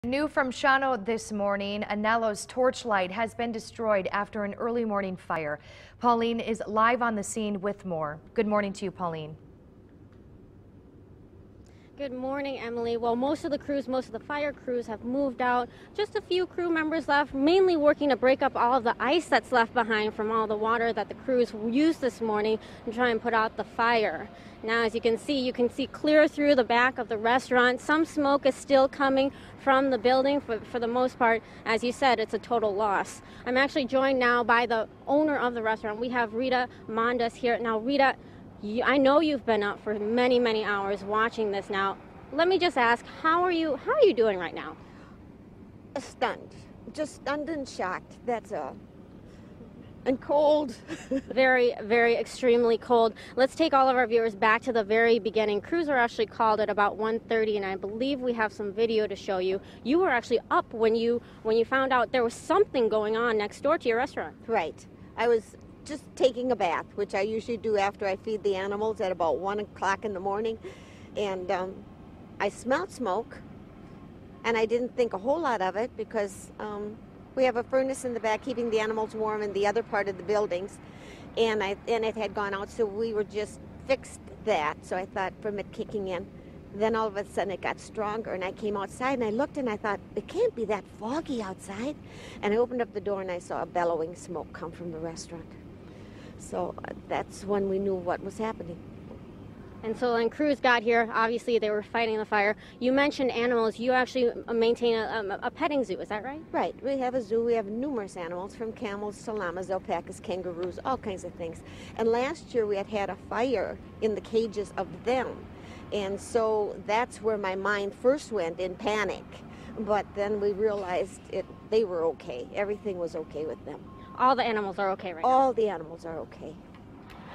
New from Shawano this morning, Anello's torchlight has been destroyed after an early morning fire. Pauleen is live on the scene with more. Good morning to you, Pauleen. Good morning, Emily. Well, most of the fire crews have moved out. Just a few crew members left, mainly working to break up all of the ice that's left behind from all the water that the crews used this morning and try and put out the fire. Now, as you can see clear through the back of the restaurant. Some smoke is still coming from the building. For the most part, as you said, it's a total loss. I'm actually joined now by the owner of the restaurant. We have Rita Mondas here. Now, Rita, I know you've been up for many, many hours watching this now. Let me just ask, how are you doing right now? Stunned. Just stunned and shocked. That's all. And cold. Very, very extremely cold. Let's take all of our viewers back to the very beginning. Crews were actually called at about 1:30, and I believe we have some video to show you. You were actually up when you found out there was something going on next door to your restaurant. Right. I was just taking a bath, which I usually do after I feed the animals at about 1 o'clock in the morning. And I smelled smoke, and I didn't think a whole lot of it because we have a furnace in the back keeping the animals warm in the other part of the buildings, and it had gone out, so we were just fixed that. So I thought from it kicking in. Then all of a sudden it got stronger, and I came outside and I looked and I thought, it can't be that foggy outside. And I opened up the door and I saw a bellowing smoke come from the restaurant. So that's when we knew what was happening. And so when crews got here, obviously they were fighting the fire. You mentioned animals. You actually maintain a petting zoo, is that right? Right. We have a zoo. We have numerous animals, from camels to llamas, alpacas, kangaroos, all kinds of things. And last year we had a fire in the cages of them. And so that's where my mind first went, in panic. But then we realized they were okay. Everything was okay with them. All the animals are okay right now? All the animals are okay.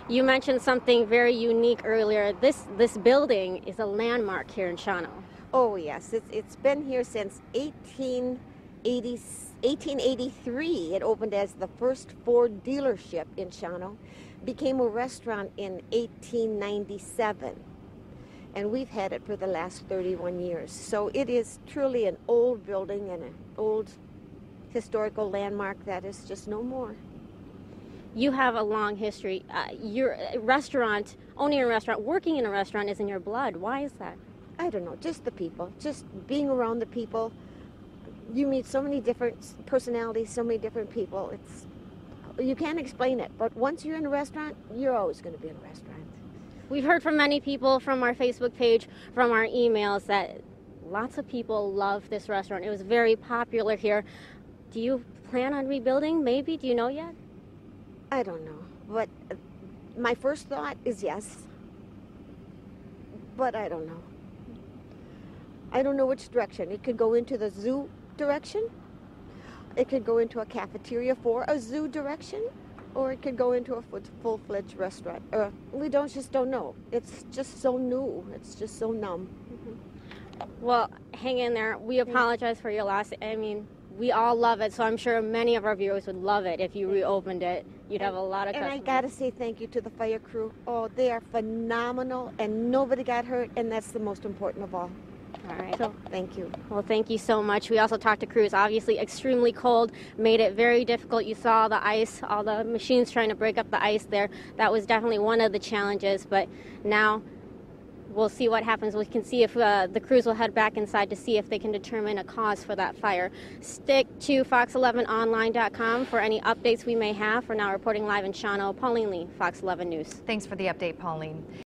You mentioned something very unique earlier. This building is a landmark here in Shawano. Oh yes, it's been here since 1883. It opened as the first Ford dealership in Shawano. Became a restaurant in 1897. And we've had it for the last 31 years. So it is truly an old building and an old historical landmark that is just no more. You have a long history. Your restaurant, owning a restaurant, working in a restaurant is in your blood. Why is that? I don't know, just the people, just being around the people. You meet so many different personalities, so many different people. You can't explain it, but once you're in a restaurant, you're always going to be in a restaurant. We've heard from many people from our Facebook page, from our emails, that lots of people love this restaurant. It was very popular here. Do you plan on rebuilding, maybe? Do you know yet? I don't know, but my first thought is yes, but I don't know. I don't know which direction. It could go into the zoo direction, it could go into a cafeteria for a zoo direction, or it could go into a full-fledged restaurant. We just don't know. It's just so new. It's just so numb. Well, hang in there. We apologize for your loss. I mean, we all love it, so I'm sure many of our viewers would love it if you reopened it. You'd have a lot of customers. And I got to say thank you to the fire crew. Oh, they are phenomenal, and nobody got hurt, and that's the most important of all. All right. So, thank you. Well, thank you so much. We also talked to crews. Obviously, extremely cold, made it very difficult. You saw the ice, all the machines trying to break up the ice there. That was definitely one of the challenges, but now we'll see what happens. We can see if the crews will head back inside to see if they can determine a cause for that fire. Stick to fox11online.com for any updates we may have. For now, reporting live in Shawano, Pauleen Lee, Fox 11 News. Thanks for the update, Pauleen.